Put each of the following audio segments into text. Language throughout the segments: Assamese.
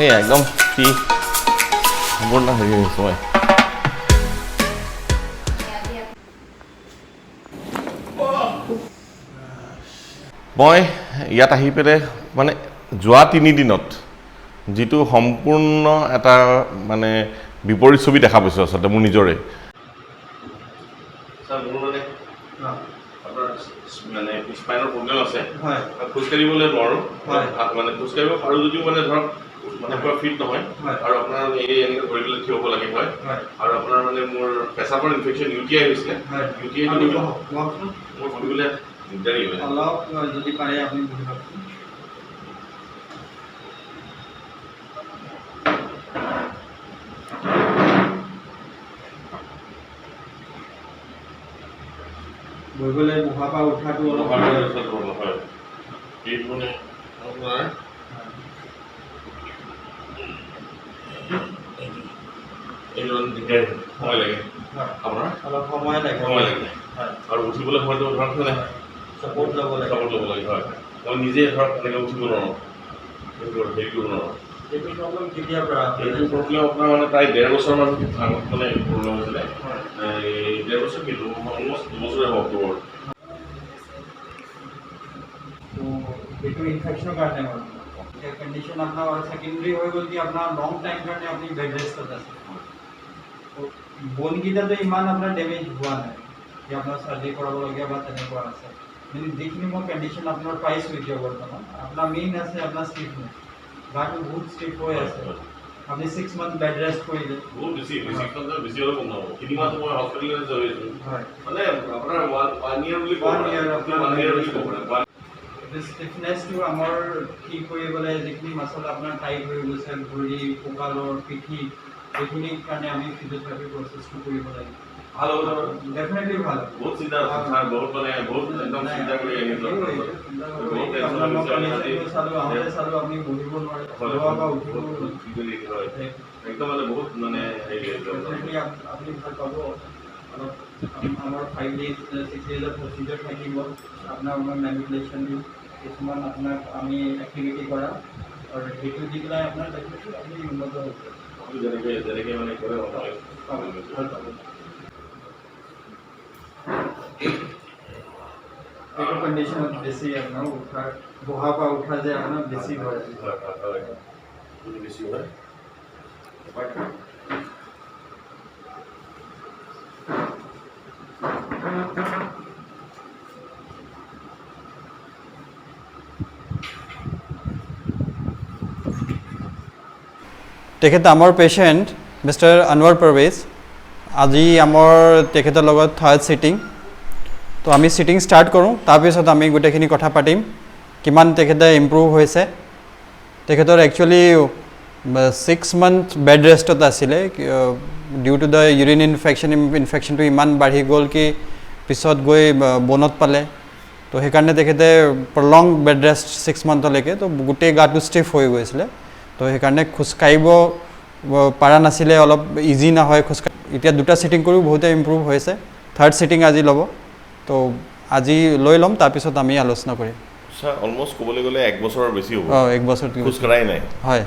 এই একদম ফ্ৰী সম্পূৰ্ণ হেৰি হৈছোঁ মই ইয়াত আহি পেলাই মানে যোৱা 3 দিনত যিটো সম্পূৰ্ণ এটা মানে বিপৰীত ছবি দেখা পাইছোঁ আচলতে মোৰ নিজৰে মানে স্পাইনৰ প্ৰব্লেম আছে খোজকাঢ়িবলৈ নোৱাৰোঁ মানে খোজকাঢ়িব পাৰোঁ যদিও মানে ধৰক মানে পুৰা ফিট নহয় আৰু আপোনাৰ এই এনেকৈ ধৰি পেলাই থিয় হ'ব লাগে হয় আৰু আপোনাৰ মানে মোৰ পেচাবৰ ইনফেকশ্যন UTI হৈছিলে UTIটো মোৰ ভাবিবলৈ দিগদাৰী হয় অলপ যদি পাৰে আপুনি বহিবলৈ বহাৰ পৰা উঠাটো অলপ হয় এইটো মানে আপোনাৰ এইটো দিগদাৰী সময় লাগে আপোনাৰ অলপ সময় লাগে আৰু উঠিবলৈ সময়টো ধৰক মানে ছাপৰ্ট ল'ব লাগে হয় মই নিজে ধৰক এনেকৈ উঠিব নোৱাৰোঁ হেৰি কৰিব নোৱাৰোঁ এইটো প্ৰব্লেম কেতিয়াৰ পৰা এইটো প্ৰব্লেম আপোনাৰ মানে প্ৰায় 1.5 বছৰমান আগত মানে প্ৰব্লেম হৈছিলে 1.5 বছৰ কিন্তু অলমষ্ট 2 বছৰে হ'ব অক্টোবৰ এইটো ইনফেকশ্যনৰ কাৰণে হয় কণ্ডিশ্যন আপোনাৰ ছেকেণ্ডেৰী হৈ গ'ল কি আপোনাৰ লং টাইম কাৰণে আপুনি বেড ৰেষ্টত আছে বনকেইটাতো ইমান আপোনাৰ ডেমেজ হোৱা নাই যে আপোনাৰ চাৰ্জাৰী কৰাবলগীয়া বা তেনেকুৱা আছে কিন্তু যিখিনি মই কণ্ডিশ্যন আপোনাৰ পাইছোঁ এতিয়া বৰ্তমান আপোনাৰ মেইন আছে আপোনাৰ ষ্টিফনেছ গাটো বহুত ষ্টিফ হৈ আছে আপনি 6 মান্থ বেড ৰেষ্ট কৰিলে বহুত বেছি বেছি হ'লে কম নহ'ব 3 মাহ মই হস্পিটেলত জড়িত আছোঁ মানে আপোনাৰ 1 year বুলি ক'ব ষ্টিফনেছটো আমাৰ ঠিক কৰিবলৈ যিখিনি মাছল আপোনাৰ টাইট হৈ গৈছে ভৰি কঁকালৰ পিঠি এইখিনিৰ কাৰণে আমি ফিজিঅ'থেৰাপি প্ৰচেছটো কৰিব লাগে ভাল হ'ব ডেফিনেটলি ভাল বহুত চিন্তা বহুত মানে বহুত একদম চিন্তা কৰি আহিছোঁ চালোঁ আপুনি বহিব নোৱাৰে বা উঠিব একদম মানে বহুত মানে ডেফিনেটলি আপুনি ভাল পাব অলপ আমাৰ 5 days 6 days প্ৰচিডিউৰ থাকিব আপোনাৰ মেনিপুলেশ্যন দিম কিছুমান আপোনাক আমি এক্টিভিটি কৰা আৰু সেইটো দি পেলাই আপোনাৰ ডেফিনেটলি আপুনি উন্নত হ'ব আপুনি যেনেকৈ মানে কৰে ভাল পাব এইটো কণ্ডিশ্যনত বেছি আপোনাৰ উঠাৰ বহাৰ পৰা উঠা যে আপোনাৰ বেছি হয় বেছি হয় তেখেত আমাৰ পেচেণ্ট মিষ্টাৰ আনৱাৰ পাৰভেজ আজি আমাৰ তেখেতৰ লগত থাৰ্ড ছিটিং তো আমি ছিটিং ষ্টাৰ্ট কৰোঁ তাৰপিছত আমি গোটেইখিনি কথা পাতিম কিমান তেখেতে ইম্প্ৰুভ হৈছে তেখেতৰ একচুৱেলি 6 মান্থ বেড ৰেষ্টত আছিলে ডিউ টু দ্য ইউৰিন ইনফেকশ্যনটো ইমান বাঢ়ি গ'ল কি পিছত গৈ বনত পালে তো সেইকাৰণে তেখেতে প্ৰলং বেড ৰেষ্ট 6 মান্থলৈকে তো গোটেই গাটো ষ্টিফ হৈ গৈছিলে তো সেইকাৰণে খোজকাঢ়িব পৰা নাছিলে অলপ ইজি নহয় খোজকাঢ়ি এতিয়া 2টা ছিটিং কৰিও বহুতে ইম্প্ৰুভ হৈছে থাৰ্ড ছিটিং আজি ল'ব তো আজি লৈ ল'ম তাৰপিছত আমি আলোচনা কৰিম ছাৰ অলমষ্ট ক'বলৈ গ'লে 1 বছৰৰ বেছি হ'ব 1 বছৰ খোজকাঢ়াই নাই হয়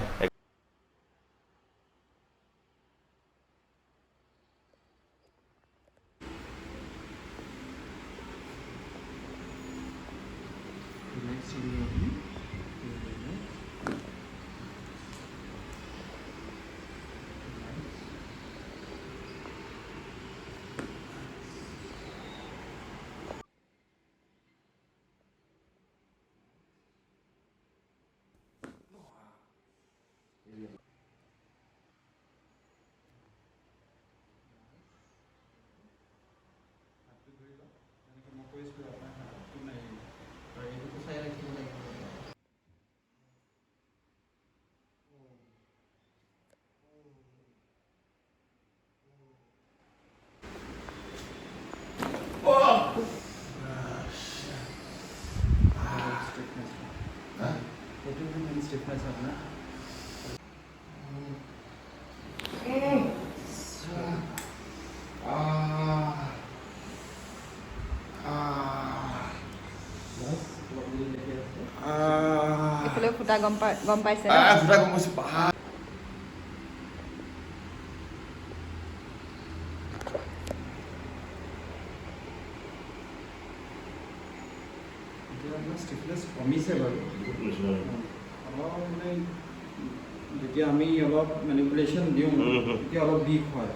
stiffness apna ফুটা গম পাইছে ফুটা গম পাইছে ষ্টিফনেছ কমিছে বাৰু অলপ মানে যেতিয়া আমি অলপ মেনিপুলেশ্যন দিওঁ তেতিয়া অলপ বিষ হয়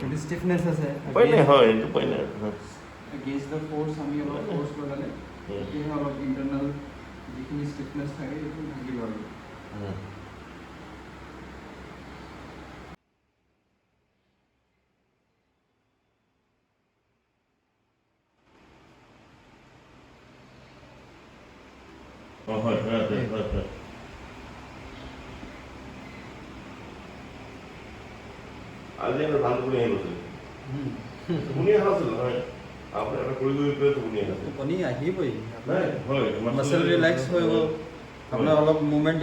যদি ষ্টিফনেছ আছে এগেইনষ্ট দ্য ফ'ৰ্চ আমি অলপ ফ'ৰ্চ লগালে তেতিয়াহে অলপ ইণ্টাৰনেল যিখিনি ষ্টিফনেছ থাকে সেইটো ভাগিব আৰু আজি এটা ভাল টোপনি আহি গৈছিল টোপনি অহা নাছিল নহয় আপুনি এটা কৰি পেলাই টোপনি আহিছিল টোপনি আহিবই নাই হয় মাছল ৰিলেক্স হৈ গ'ল আপোনাৰ অলপ মুভমেণ্ট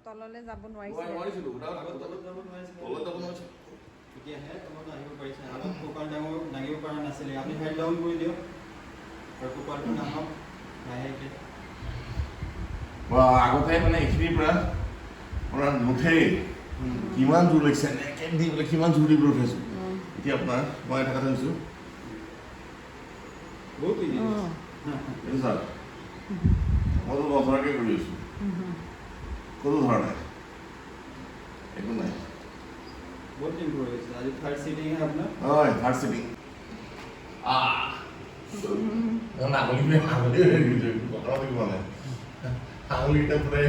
তললৈ যাব নোৱাৰিছিলোঁ তেতিয়াহে তলত আহিব পাৰিছে আগত কঁকাল দাঙিব পৰা নাছিলে আপুনি হেড ডাউন কৰি দিয়ক আৰু কঁকালটো নাহক লাহেকৈ আগতে মানে এইখিনিৰ পৰা আপোনাৰ নুঠেই কিমান জোৰ লাগিছে এনেকৈ দি পেলাই কিমান জোৰ দি পেলাই উঠাইছোঁ এতিয়া আপোনাৰ মই এটা কথা কৈছোঁ বহুত ইজি এইটো ছাৰ মইতো নধৰাকৈ কৰি আছোঁ কোনো ধৰা নাই একো নাই বহুত ইম্প্ৰুভ হৈছে আজি থাৰ্ড চিটিংহে আপোনাৰ হয় থাৰ্ড চিটিং আঙুলিটা পুৰাই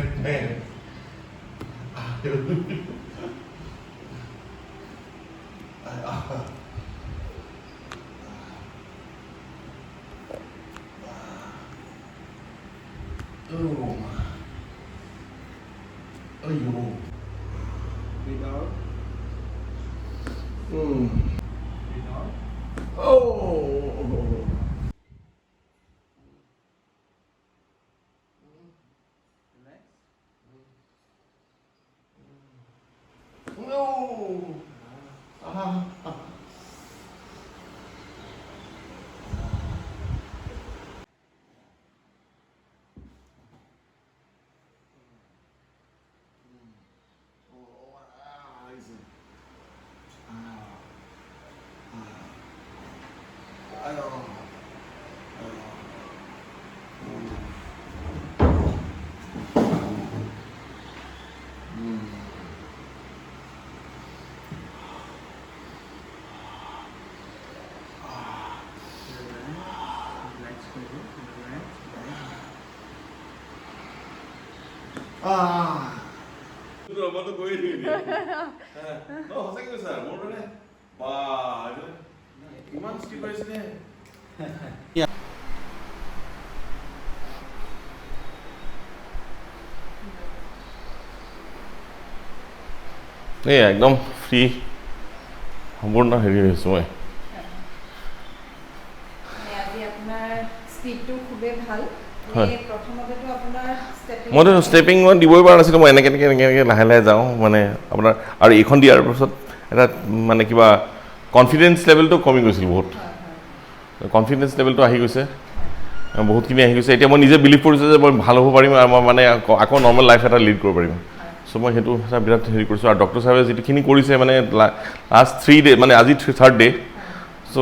without without relax মইতো কৈয়ে থাকিবি সঁচাকৈ কৈছা মোৰ মানে বা ইমান স্কিপ পাইছিলে এই একদম ফ্ৰী সম্পূৰ্ণ হেৰি হৈছোঁ মই আজি আপোনাৰ স্পীডটো খুবেই ভাল হয়। প্ৰথমতেতো আপোনাৰ মইতো ষ্টেপিং মই দিবই পৰা নাছিলোঁ মই এনেকৈ লাহে লাহে যাওঁ মানে আপোনাৰ আৰু এইখন দিয়াৰ পাছত এটা মানে কিবা কনফিডেঞ্চ লেভেলটো কমি গৈছিল বহুত কনফিডেঞ্চ লেভেলটো আহি গৈছে বহুতখিনি আহি গৈছে এতিয়া মই নিজে বিলিভ কৰিছোঁ যে মই ভাল হ'ব পাৰিম আৰু মই মানে আকৌ নৰ্মেল লাইফ এটা লিড কৰিব পাৰিম চ' মই সেইটো এটা বিৰাট হেৰি কৰিছোঁ আৰু ডক্টৰ চাহেবে যিটোখিনি কৰিছে মানে লাষ্ট 3 ডে মানে আজি 3rd day so'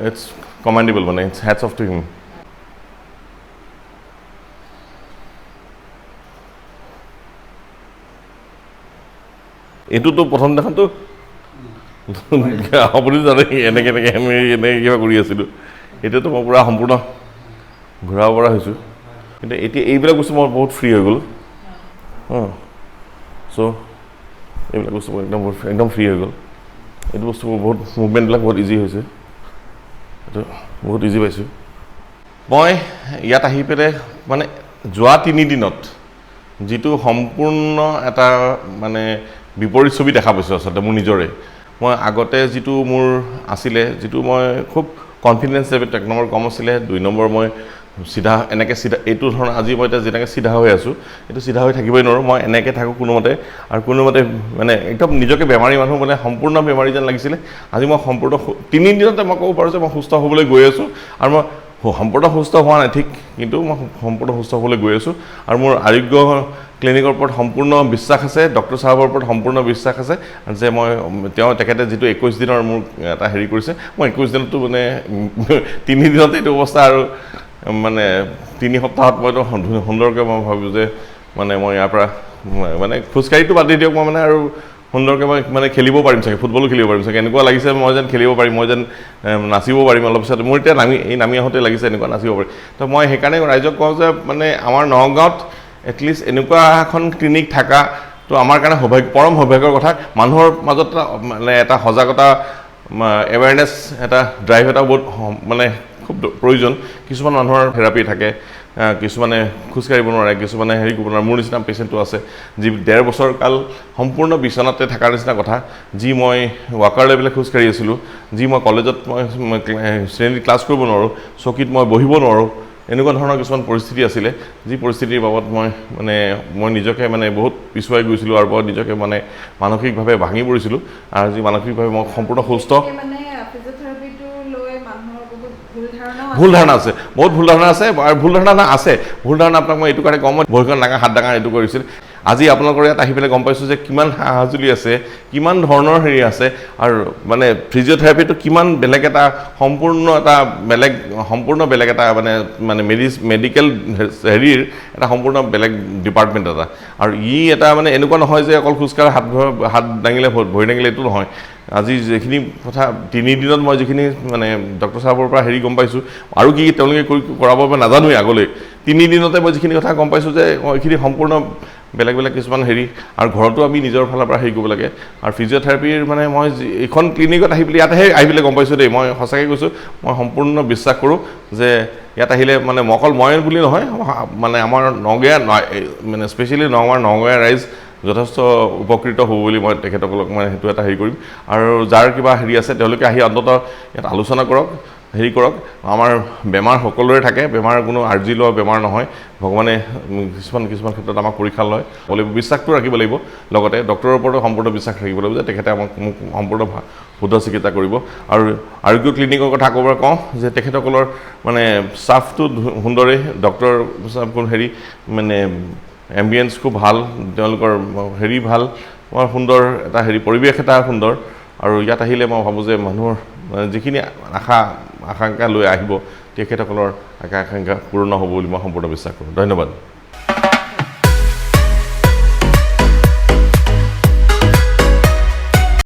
it's commendable মানে it's hats off to him এইটোতো প্ৰথম দেখাতো আপুনি জানে এনেকৈ আমি এনেকৈ কিবা কৰি আছিলোঁ এতিয়াতো মই পূৰা সম্পূৰ্ণ ঘূৰাব পৰা হৈছোঁ কিন্তু এতিয়া এইবিলাক বস্তু মই বহুত ফ্ৰী হৈ গ'লোঁ চ' এইবিলাক বস্তু মই একদম ফ্ৰী হৈ গ'ল এইটো বস্তু বহুত মুভমেণ্টবিলাক বহুত ইজি হৈছে এইটো বহুত ইজি পাইছোঁ মই ইয়াত আহি পেলাই মানে যোৱা 3 দিনত যিটো সম্পূৰ্ণ এটা মানে বিপৰীত ছবি দেখা পাইছোঁ আচলতে মোৰ নিজৰে মই আগতে যিটো মোৰ আছিলে যিটো মই খুব কনফিডেন্স লেভেল 1 নম্বৰ কম আছিলে 2 নম্বৰ মই সিধা এনেকৈ সিধা এইটো ধৰণৰ আজি মই এতিয়া যেনেকৈ সিধা হৈ আছোঁ এইটো সিধা হৈ থাকিবই নোৱাৰোঁ মই এনেকৈ থাকোঁ কোনোমতে আৰু কোনোমতে মানে একদম নিজকে বেমাৰী মানুহ মানে সম্পূৰ্ণ বেমাৰী যেন লাগিছিলে আজি মই সম্পূৰ্ণ 3 দিনতে মই ক'ব পাৰোঁ যে মই সুস্থ হ'বলৈ গৈ আছোঁ আৰু মই সম্পূৰ্ণ সুস্থ হোৱা নাই ঠিক কিন্তু মই সম্পূৰ্ণ সুস্থ হ'বলৈ গৈ আছোঁ আৰু মোৰ আৰোগ্য ক্লিনিকৰ ওপৰত সম্পূৰ্ণ বিশ্বাস আছে ডক্টৰ চাহাবৰ ওপৰত সম্পূৰ্ণ বিশ্বাস আছে যে মই তেখেতে যিটো 21 দিনৰ মোৰ এটা হেৰি কৰিছে মই 21 দিনতো মানে 3 দিনতে এইটো অৱস্থা আৰু মানে 3 সপ্তাহত মইতো সুন্দৰকৈ মই ভাবোঁ যে মানে মই ইয়াৰ পৰা মানে খোজকাঢ়িটো বাদ দি দিয়ক মই মানে আৰু সুন্দৰকৈ মই মানে খেলিব পাৰিম চাগে ফুটবলো খেলিব পাৰিম চাগে এনেকুৱা লাগিছে মই যেন খেলিব পাৰিম মই যেন নাচিব পাৰিম অলপ পিছত মোৰ এতিয়া নামি আহোঁতে লাগিছে এনেকুৱা নাচিব পাৰিম তো মই সেইকাৰণে ৰাইজক কওঁ যে মানে আমাৰ নগাঁৱত এটলিষ্ট এনেকুৱা এখন ক্লিনিক থকা তো আমাৰ কাৰণে পৰম সৌভাগ্যৰ কথা মানুহৰ মাজত মানে এটা সজাগতা এৱেৰনেছ এটা ড্ৰাইভ এটা বহুত মানে খুব প্ৰয়োজন কিছুমান মানুহৰ থেৰাপি থাকে কিছুমানে খোজকাঢ়িব নোৱাৰে কিছুমানে হেৰি কৰিব নোৱাৰে মোৰ নিচিনা পেচেণ্টটো আছে যি 1.5 বছৰ কাল সম্পূৰ্ণ বিচনাতে থকাৰ নিচিনা কথা যি মই ৱাকাৰ লেভেলে খোজকাঢ়ি আছিলোঁ যি মই কলেজত মই শ্ৰেণীত ক্লাছ কৰিব নোৱাৰোঁ চকীত মই বহিব নোৱাৰোঁ এনেকুৱা ধৰণৰ কিছুমান পৰিস্থিতি আছিলে যি পৰিস্থিতিৰ বাবদ মই নিজকে মানে বহুত পিছুৱাই গৈছিলোঁ আৰু মই নিজকে মানে মানসিকভাৱে ভাঙি পৰিছিলোঁ আৰু যি মানসিকভাৱে মই সম্পূৰ্ণ সুস্থ ভুল ধাৰণা আছে বহুত ভুল ধাৰণা আছে আৰু ভুল ধাৰণা আপোনাক মই এইটো কাৰণে কম মই ভৰিখন ডাঙৰ হাত ডাঙৰ এইটো কৰিছিল আজি আপোনালোকৰ ইয়াত আহি পেলাই গম পাইছোঁ যে কিমান সা-সঁজুলি আছে কিমান ধৰণৰ হেৰি আছে আৰু মানে ফিজিঅ'থেৰাপিটো কিমান বেলেগ এটা সম্পূৰ্ণ বেলেগ এটা মানে মেডিকেল হেৰিৰ এটা সম্পূৰ্ণ বেলেগ ডিপাৰ্টমেণ্ট এটা আৰু এটা মানে এনেকুৱা নহয় যে অকল খোজকাঢ়া হাত দাঙিলে ভৰি দাঙিলে এইটো নহয় আজি যিখিনি কথা 3 দিনত মই যিখিনি মানে ডক্টৰ চাহাবৰ পৰা হেৰি গম পাইছোঁ আৰু কি তেওঁলোকে কৰাব নাজানোৱেই আগলৈ 3 দিনতে মই যিখিনি কথা গম পাইছোঁ যে এইখিনি সম্পূৰ্ণ বেলেগ কিছুমান হেৰি আৰু ঘৰতো আমি নিজৰ ফালৰ পৰা হেৰি কৰিব লাগে আৰু ফিজিঅ'থেৰাপিৰ মানে মই এইখন ক্লিনিকত আহি পেলাই ইয়াতহে আহি পেলাই গম পাইছোঁ দেই মই সঁচাকৈ কৈছোঁ মই সম্পূৰ্ণ বিশ্বাস কৰোঁ যে ইয়াত আহিলে মানে অকল মই বুলি নহয় মানে আমাৰ নগঞা মানে স্পেচিয়েলি নগঞা ৰাইজ যথেষ্ট উপকৃত হ'ব বুলি মই তেখেতসকলক মানে সেইটো এটা হেৰি কৰিম আৰু যাৰ কিবা হেৰি আছে তেওঁলোকে আহি অন্ততঃ ইয়াত আলোচনা কৰক হেৰি কৰক আমাৰ বেমাৰ সকলোৰে থাকে বেমাৰ কোনো আৰ্জি লোৱা বেমাৰ নহয় ভগৱানে কিছুমান ক্ষেত্ৰত আমাক পৰীক্ষা লয় বিশ্বাসটো ৰাখিব লাগিব লগতে ডক্টৰৰ ওপৰতো সম্পূৰ্ণ বিশ্বাস ৰাখিব লাগিব যে তেখেতে মোক সম্পূৰ্ণ শুদ্ধ চিকিৎসা কৰিব আৰু আৰোগ্য ক্লিনিকৰ কথা ক'ব কওঁ যে তেখেতসকলৰ মানে ষ্টাফটো সুন্দৰেই ডক্টৰ হেৰি মানে এম্বিয়েন্স খুব ভাল তেওঁলোকৰ হেৰি ভাল সুন্দৰ এটা হেৰি পৰিৱেশ এটা সুন্দৰ আৰু ইয়াত আহিলে মই ভাবোঁ যে মানুহৰ যিখিনি আকাংক্ষা লৈ আহিব তেখেতসকলৰ আকাংক্ষা পূৰ্ণ হ'ব বুলি মই সম্পূৰ্ণ বিশ্বাস কৰোঁ ধন্যবাদ